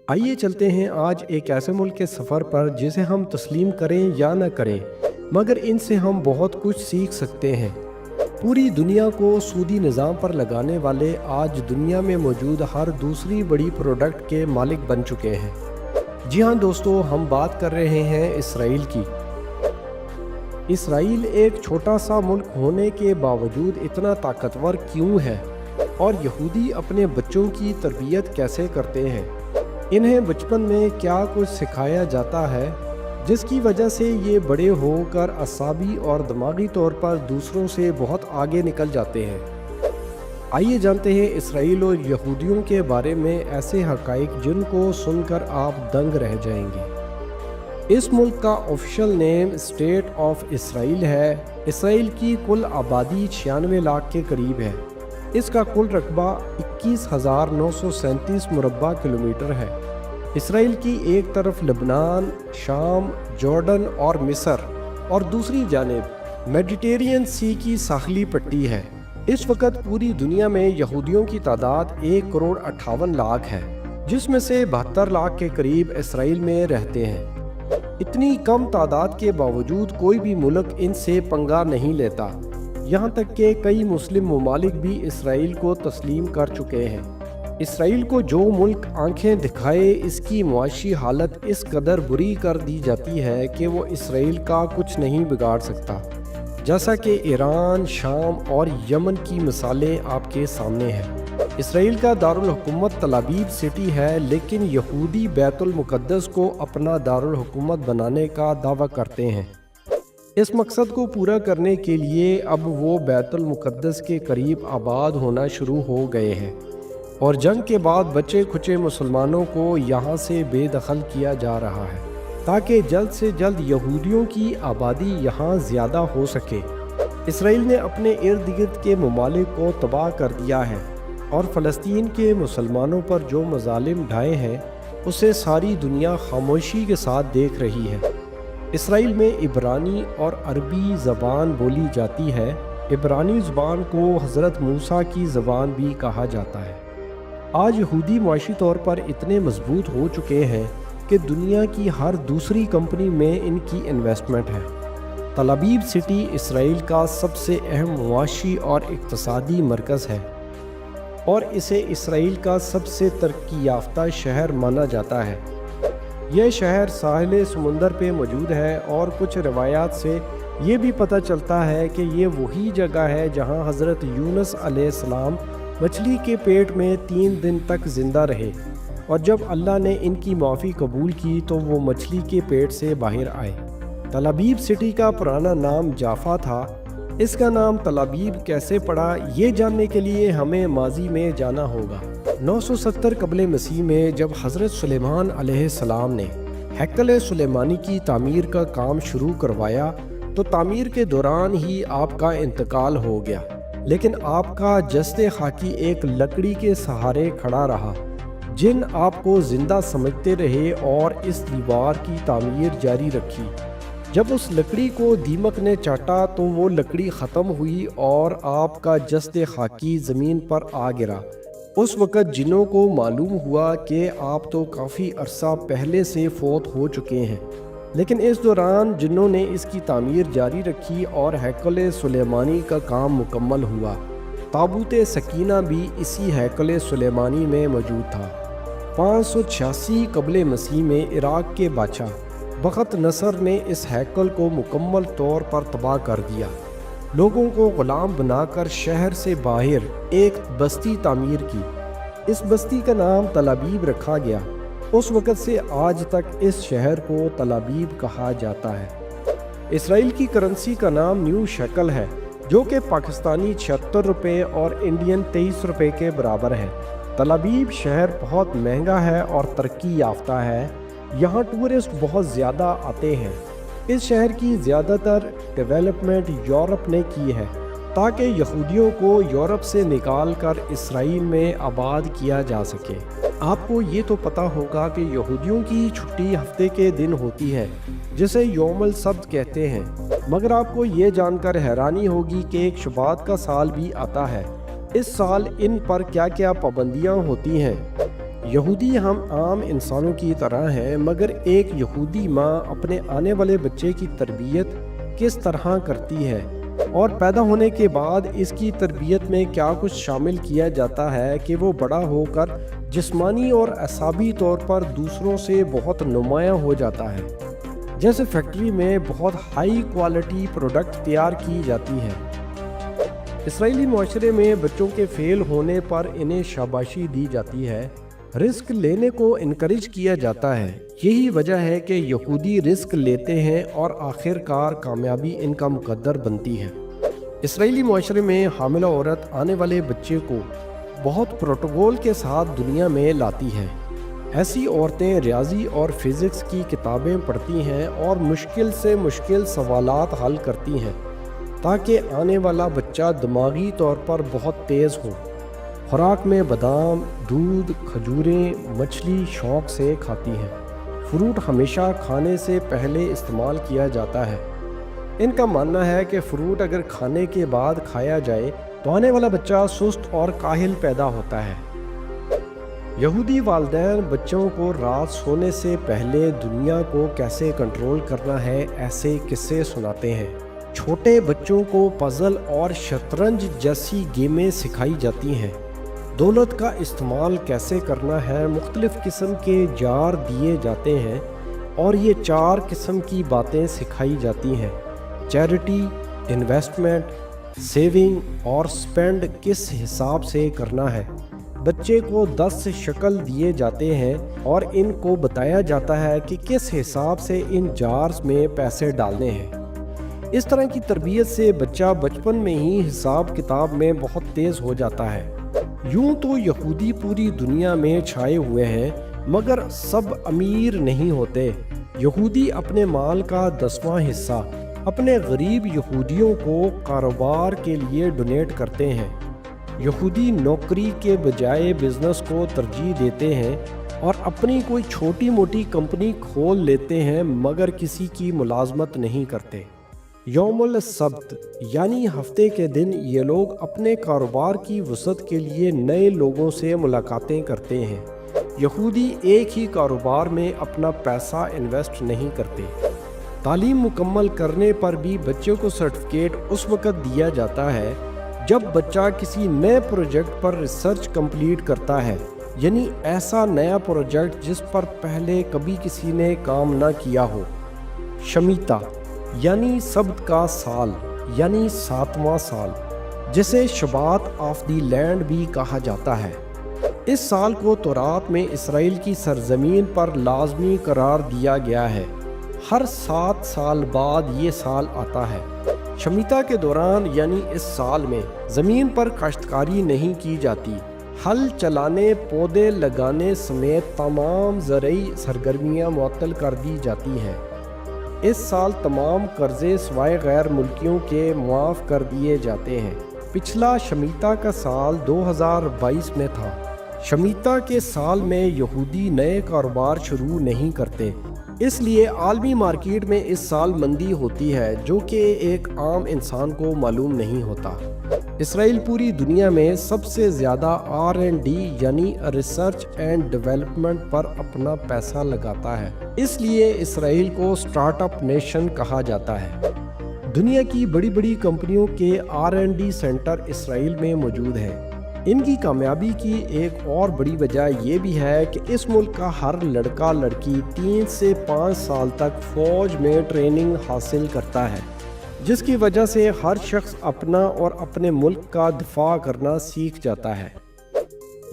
آئیے چلتے ہیں آج ایک ایسے ملک کے سفر پر جسے ہم تسلیم کریں یا نہ کریں مگر ان سے ہم بہت کچھ سیکھ سکتے ہیں۔ پوری دنیا کو سودی نظام پر لگانے والے آج دنیا میں موجود ہر دوسری بڑی پروڈکٹ کے مالک بن چکے ہیں۔ جی ہاں دوستو، ہم بات کر رہے ہیں اسرائیل کی۔ اسرائیل ایک چھوٹا سا ملک ہونے کے باوجود اتنا طاقتور کیوں ہے اور یہودی اپنے بچوں کی تربیت کیسے کرتے ہیں؟ انہیں بچپن میں کیا کچھ سکھایا جاتا ہے جس کی وجہ سے یہ بڑے ہو کر اعصابی اور دماغی طور پر دوسروں سے بہت آگے نکل جاتے ہیں؟ آئیے جانتے ہیں اسرائیل اور یہودیوں کے بارے میں ایسے حقائق جن کو سن کر آپ دنگ رہ جائیں گے۔ اس ملک کا official name state of Israel ہے۔ اسرائیل کی کل آبادی 96 لاکھ کے قریب ہے۔ اس کا کل رقبہ 21,937 مربع کلومیٹر ہے۔ اسرائیل کی ایک طرف لبنان، شام، جارڈن اور مصر اور دوسری جانب میڈیٹرینین سی کی ساحلی پٹی ہے۔ اس وقت پوری دنیا میں یہودیوں کی تعداد 1,58,00,000 ہے، جس میں سے 72 لاکھ کے قریب اسرائیل میں رہتے ہیں۔ اتنی کم تعداد کے باوجود کوئی بھی ملک ان سے پنگا نہیں لیتا، یہاں تک کہ کئی مسلم ممالک بھی اسرائیل کو تسلیم کر چکے ہیں۔ اسرائیل کو جو ملک آنکھیں دکھائے اس کی معاشی حالت اس قدر بری کر دی جاتی ہے کہ وہ اسرائیل کا کچھ نہیں بگاڑ سکتا، جیسا کہ ایران، شام اور یمن کی مثالیں آپ کے سامنے ہیں۔ اسرائیل کا دارالحکومت تل ابیب سٹی ہے، لیکن یہودی بیت المقدس کو اپنا دارالحکومت بنانے کا دعویٰ کرتے ہیں۔ اس مقصد کو پورا کرنے کے لیے اب وہ بیت المقدس کے قریب آباد ہونا شروع ہو گئے ہیں اور جنگ کے بعد بچے کھچے مسلمانوں کو یہاں سے بے دخل کیا جا رہا ہے تاکہ جلد سے جلد یہودیوں کی آبادی یہاں زیادہ ہو سکے۔ اسرائیل نے اپنے ارد گرد کے ممالک کو تباہ کر دیا ہے اور فلسطین کے مسلمانوں پر جو مظالم ڈھائے ہیں اسے ساری دنیا خاموشی کے ساتھ دیکھ رہی ہے۔ اسرائیل میں عبرانی اور عربی زبان بولی جاتی ہے۔ عبرانی زبان کو حضرت موسیٰ کی زبان بھی کہا جاتا ہے۔ آج یہودی معاشی طور پر اتنے مضبوط ہو چکے ہیں کہ دنیا کی ہر دوسری کمپنی میں ان کی انویسٹمنٹ ہے۔ تل ابیب سٹی اسرائیل کا سب سے اہم معاشی اور اقتصادی مرکز ہے اور اسے اسرائیل کا سب سے ترقی یافتہ شہر مانا جاتا ہے۔ یہ شہر ساحل سمندر پہ موجود ہے اور کچھ روایات سے یہ بھی پتہ چلتا ہے کہ یہ وہی جگہ ہے جہاں حضرت یونس علیہ السلام مچھلی کے پیٹ میں 3 دن تک زندہ رہے اور جب اللہ نے ان کی معافی قبول کی تو وہ مچھلی کے پیٹ سے باہر آئے۔ تل ابیب سٹی کا پرانا نام جافا تھا۔ اس کا نام تل ابیب کیسے پڑا یہ جاننے کے لیے ہمیں ماضی میں جانا ہوگا۔ 970 قبل مسیح میں جب حضرت سلیمان علیہ السلام نے ہیکل سلیمانی کی تعمیر کا کام شروع کروایا تو تعمیر کے دوران ہی آپ کا انتقال ہو گیا، لیکن آپ کا جسد خاکی ایک لکڑی کے سہارے کھڑا رہا۔ جن آپ کو زندہ سمجھتے رہے اور اس دیوار کی تعمیر جاری رکھی۔ جب اس لکڑی کو دیمک نے چاٹا تو وہ لکڑی ختم ہوئی اور آپ کا جسد خاکی زمین پر آ گرا۔ اس وقت جنوں کو معلوم ہوا کہ آپ تو کافی عرصہ پہلے سے فوت ہو چکے ہیں، لیکن اس دوران جنوں نے اس کی تعمیر جاری رکھی اور ہیکل سلیمانی کا کام مکمل ہوا۔ تابوت سکینہ بھی اسی ہیکل سلیمانی میں موجود تھا۔ 586 قبل مسیح میں عراق کے بادشاہ بخت نصر نے اس ہیکل کو مکمل طور پر تباہ کر دیا۔ لوگوں کو غلام بنا کر شہر سے باہر ایک بستی تعمیر کی۔ اس بستی کا نام تل ابیب رکھا گیا۔ اس وقت سے آج تک اس شہر کو تل ابیب کہا جاتا ہے۔ اسرائیل کی کرنسی کا نام نیو شیکل ہے، جو کہ پاکستانی 76 روپے اور انڈین 23 روپے کے برابر ہے۔ تل ابیب شہر بہت مہنگا ہے اور ترقی یافتہ ہے۔ یہاں ٹورسٹ بہت زیادہ آتے ہیں۔ اس شہر کی زیادہ تر ڈیولپمنٹ یورپ نے کی ہے تاکہ یہودیوں کو یورپ سے نکال کر اسرائیل میں آباد کیا جا سکے۔ آپ کو یہ تو پتہ ہوگا کہ یہودیوں کی چھٹی ہفتے کے دن ہوتی ہے جسے یوم السبت کہتے ہیں، مگر آپ کو یہ جان کر حیرانی ہوگی کہ ایک شبات کا سال بھی آتا ہے۔ اس سال ان پر کیا کیا پابندیاں ہوتی ہیں؟ یہودی ہم عام انسانوں کی طرح ہیں، مگر ایک یہودی ماں اپنے آنے والے بچے کی تربیت کس طرح کرتی ہے اور پیدا ہونے کے بعد اس کی تربیت میں کیا کچھ شامل کیا جاتا ہے کہ وہ بڑا ہو کر جسمانی اور اعصابی طور پر دوسروں سے بہت نمایاں ہو جاتا ہے۔ جیسے فیکٹری میں بہت ہائی کوالٹی پروڈکٹ تیار کی جاتی ہے۔ اسرائیلی معاشرے میں بچوں کے فیل ہونے پر انہیں شاباشی دی جاتی ہے، رسک لینے کو انکریج کیا جاتا ہے۔ یہی وجہ ہے کہ یہودی رسک لیتے ہیں اور آخر کار کامیابی ان کا مقدر بنتی ہے۔ اسرائیلی معاشرے میں حاملہ عورت آنے والے بچے کو بہت پروٹوکول کے ساتھ دنیا میں لاتی ہے۔ ایسی عورتیں ریاضی اور فزکس کی کتابیں پڑھتی ہیں اور مشکل سے مشکل سوالات حل کرتی ہیں تاکہ آنے والا بچہ دماغی طور پر بہت تیز ہو۔ خوراک میں بادام، دودھ، کھجوریں، مچھلی شوق سے کھاتی ہیں۔ فروٹ ہمیشہ کھانے سے پہلے استعمال کیا جاتا ہے۔ ان کا ماننا ہے کہ فروٹ اگر کھانے کے بعد کھایا جائے تو آنے والا بچہ سست اور کاہل پیدا ہوتا ہے۔ یہودی والدین بچوں کو رات سونے سے پہلے دنیا کو کیسے کنٹرول کرنا ہے ایسے قصے سناتے ہیں۔ چھوٹے بچوں کو پزل اور شطرنج جیسی گیمیں سکھائی جاتی ہیں۔ دولت کا استعمال کیسے کرنا ہے، مختلف قسم کے جار دیے جاتے ہیں اور یہ 4 قسم کی باتیں سکھائی جاتی ہیں: چیریٹی، انویسٹمنٹ، سیونگ اور سپینڈ کس حساب سے کرنا ہے۔ بچے کو 10 شکل دیے جاتے ہیں اور ان کو بتایا جاتا ہے کہ کس حساب سے ان جارز میں پیسے ڈالنے ہیں۔ اس طرح کی تربیت سے بچہ بچپن میں ہی حساب کتاب میں بہت تیز ہو جاتا ہے۔ یوں تو یہودی پوری دنیا میں چھائے ہوئے ہیں، مگر سب امیر نہیں ہوتے۔ یہودی اپنے مال کا 10واں حصہ اپنے غریب یہودیوں کو کاروبار کے لیے ڈونیٹ کرتے ہیں۔ یہودی نوکری کے بجائے بزنس کو ترجیح دیتے ہیں اور اپنی کوئی چھوٹی موٹی کمپنی کھول لیتے ہیں، مگر کسی کی ملازمت نہیں کرتے۔ یوم السبت یعنی ہفتے کے دن یہ لوگ اپنے کاروبار کی وسعت کے لیے نئے لوگوں سے ملاقاتیں کرتے ہیں۔ یہودی ایک ہی کاروبار میں اپنا پیسہ انویسٹ نہیں کرتے۔ تعلیم مکمل کرنے پر بھی بچے کو سرٹیفکیٹ اس وقت دیا جاتا ہے جب بچہ کسی نئے پروجیکٹ پر ریسرچ کمپلیٹ کرتا ہے، یعنی ایسا نیا پروجیکٹ جس پر پہلے کبھی کسی نے کام نہ کیا ہو۔ شمیتا یعنی سبت کا سال یعنی 7واں سال، جسے شبات آف دی لینڈ بھی کہا جاتا ہے۔ اس سال کو تورات میں اسرائیل کی سرزمین پر لازمی قرار دیا گیا ہے۔ ہر 7 سال بعد یہ سال آتا ہے۔ شمیتا کے دوران یعنی اس سال میں زمین پر کاشتکاری نہیں کی جاتی۔ ہل چلانے، پودے لگانے سمیت تمام زرعی سرگرمیاں معطل کر دی جاتی ہیں۔ اس سال تمام قرضے سوائے غیر ملکیوں کے معاف کر دیے جاتے ہیں۔ پچھلا شمیتا کا سال 2022 میں تھا۔ شمیتا کے سال میں یہودی نئے کاروبار شروع نہیں کرتے، اس لیے عالمی مارکیٹ میں اس سال مندی ہوتی ہے جو کہ ایک عام انسان کو معلوم نہیں ہوتا۔ اسرائیل پوری دنیا میں سب سے زیادہ R&D یعنی ریسرچ اینڈ ڈیولپمنٹ پر اپنا پیسہ لگاتا ہے، اس لیے اسرائیل کو سٹارٹ اپ نیشن کہا جاتا ہے۔ دنیا کی بڑی بڑی کمپنیوں کے R&D سینٹر اسرائیل میں موجود ہیں۔ ان کی کامیابی کی ایک اور بڑی وجہ یہ بھی ہے کہ اس ملک کا ہر لڑکا لڑکی 3 سے 5 سال تک فوج میں ٹریننگ حاصل کرتا ہے، جس کی وجہ سے ہر شخص اپنا اور اپنے ملک کا دفاع کرنا سیکھ جاتا ہے۔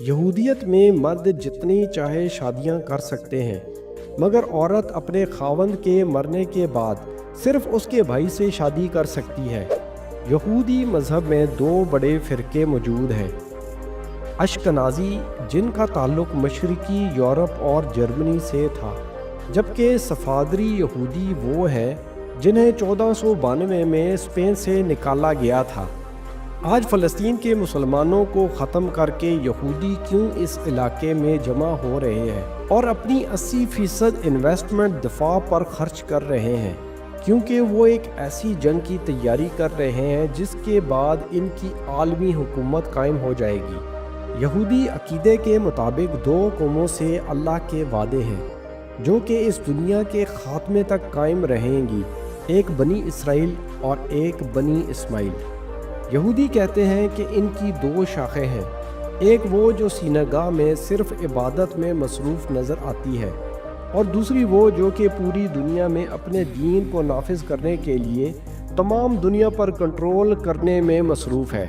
یہودیت میں مرد جتنی چاہے شادیاں کر سکتے ہیں، مگر عورت اپنے خاوند کے مرنے کے بعد صرف اس کے بھائی سے شادی کر سکتی ہے۔ یہودی مذہب میں 2 بڑے فرقے موجود ہیں: اشکنازی، جن کا تعلق مشرقی یورپ اور جرمنی سے تھا، جبکہ صفادری یہودی وہ ہیں جنہیں 1492 میں اسپین سے نکالا گیا تھا۔ آج فلسطین کے مسلمانوں کو ختم کر کے یہودی کیوں اس علاقے میں جمع ہو رہے ہیں اور اپنی 80% انویسٹمنٹ دفاع پر خرچ کر رہے ہیں؟ کیونکہ وہ ایک ایسی جنگ کی تیاری کر رہے ہیں جس کے بعد ان کی عالمی حکومت قائم ہو جائے گی۔ یہودی عقیدے کے مطابق دو قوموں سے اللہ کے وعدے ہیں جو کہ اس دنیا کے خاتمے تک قائم رہیں گی، ایک بنی اسرائیل اور ایک بنی اسماعیل۔ یہودی کہتے ہیں کہ ان کی دو شاخیں ہیں، ایک وہ جو سینگاہ میں صرف عبادت میں مصروف نظر آتی ہے، اور دوسری وہ جو کہ پوری دنیا میں اپنے دین کو نافذ کرنے کے لیے تمام دنیا پر کنٹرول کرنے میں مصروف ہے۔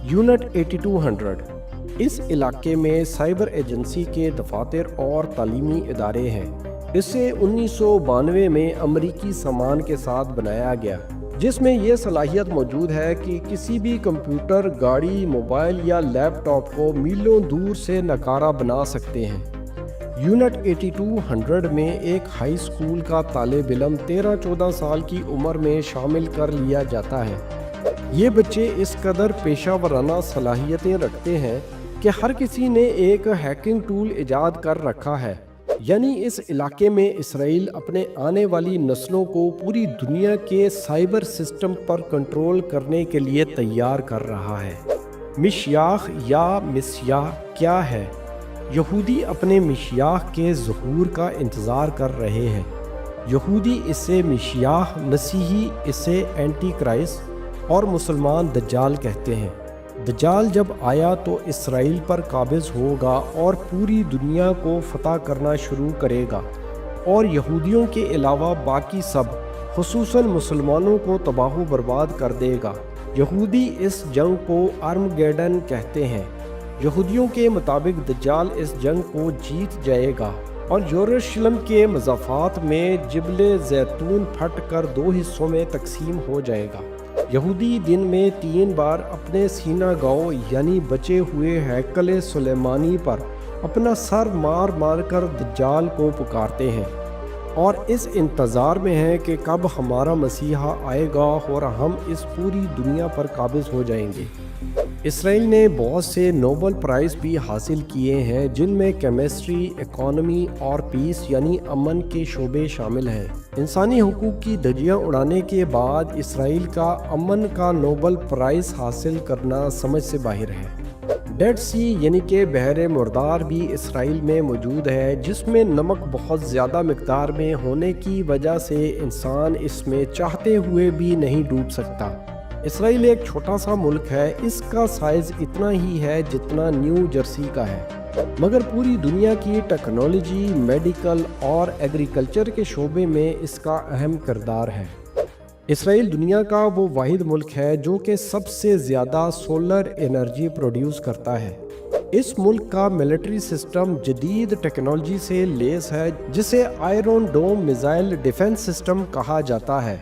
یونٹ 8200 اس علاقے میں سائبر ایجنسی کے دفاتر اور تعلیمی ادارے ہیں۔ اسے 1992 میں امریکی سامان کے ساتھ بنایا گیا، جس میں یہ صلاحیت موجود ہے کہ کسی بھی کمپیوٹر، گاڑی، موبائل یا لیپ ٹاپ کو میلوں دور سے ناکارہ بنا سکتے ہیں۔ یونٹ 8200 میں ایک ہائی اسکول کا طالب علم 13-14 سال کی عمر میں شامل کر لیا جاتا ہے۔ یہ بچے اس قدر پیشہ ورانہ صلاحیتیں رکھتے ہیں کہ ہر کسی نے ایک ہیکنگ ٹول ایجاد کر رکھا ہے، یعنی اس علاقے میں اسرائیل اپنے آنے والی نسلوں کو پوری دنیا کے سائبر سسٹم پر کنٹرول کرنے کے لیے تیار کر رہا ہے۔ مشیاخ یا مسیح کیا ہے؟ یہودی اپنے مشیاخ کے ظہور کا انتظار کر رہے ہیں۔ یہودی اسے مشیاخ، مسیحی اسے اینٹی کرائسٹ اور مسلمان دجال کہتے ہیں۔ دجال جب آیا تو اسرائیل پر قابض ہوگا اور پوری دنیا کو فتح کرنا شروع کرے گا، اور یہودیوں کے علاوہ باقی سب خصوصاً مسلمانوں کو تباہ و برباد کر دے گا۔ یہودی اس جنگ کو ارمگیڈن کہتے ہیں۔ یہودیوں کے مطابق دجال اس جنگ کو جیت جائے گا اور یروشلم کے مضافات میں جبل زیتون پھٹ کر 2 حصوں میں تقسیم ہو جائے گا۔ یہودی دن میں 3 بار اپنے سیناگاہ یعنی بچے ہوئے ہیکل سلیمانی پر اپنا سر مار مار کر دجال کو پکارتے ہیں، اور اس انتظار میں ہیں کہ کب ہمارا مسیحا آئے گا اور ہم اس پوری دنیا پر قابض ہو جائیں گے۔ اسرائیل نے بہت سے نوبل پرائز بھی حاصل کیے ہیں، جن میں کیمسٹری، اکانومی اور پیس یعنی امن کے شعبے شامل ہیں۔ انسانی حقوق کی دھجیاں اڑانے کے بعد اسرائیل کا امن کا نوبل پرائز حاصل کرنا سمجھ سے باہر ہے۔ ڈیڈ سی یعنی کہ بحر مردار بھی اسرائیل میں موجود ہے، جس میں نمک بہت زیادہ مقدار میں ہونے کی وجہ سے انسان اس میں چاہتے ہوئے بھی نہیں ڈوب سکتا۔ اسرائیل ایک چھوٹا سا ملک ہے، اس کا سائز اتنا ہی ہے جتنا نیو جرسی کا ہے، مگر پوری دنیا کی ٹیکنالوجی، میڈیکل اور ایگریکلچر کے شعبے میں اس کا اہم کردار ہے۔ اسرائیل دنیا کا وہ واحد ملک ہے جو کہ سب سے زیادہ سولر انرجی پروڈیوس کرتا ہے۔ اس ملک کا ملٹری سسٹم جدید ٹیکنالوجی سے لیس ہے، جسے Iron Dome missile defence system کہا جاتا ہے۔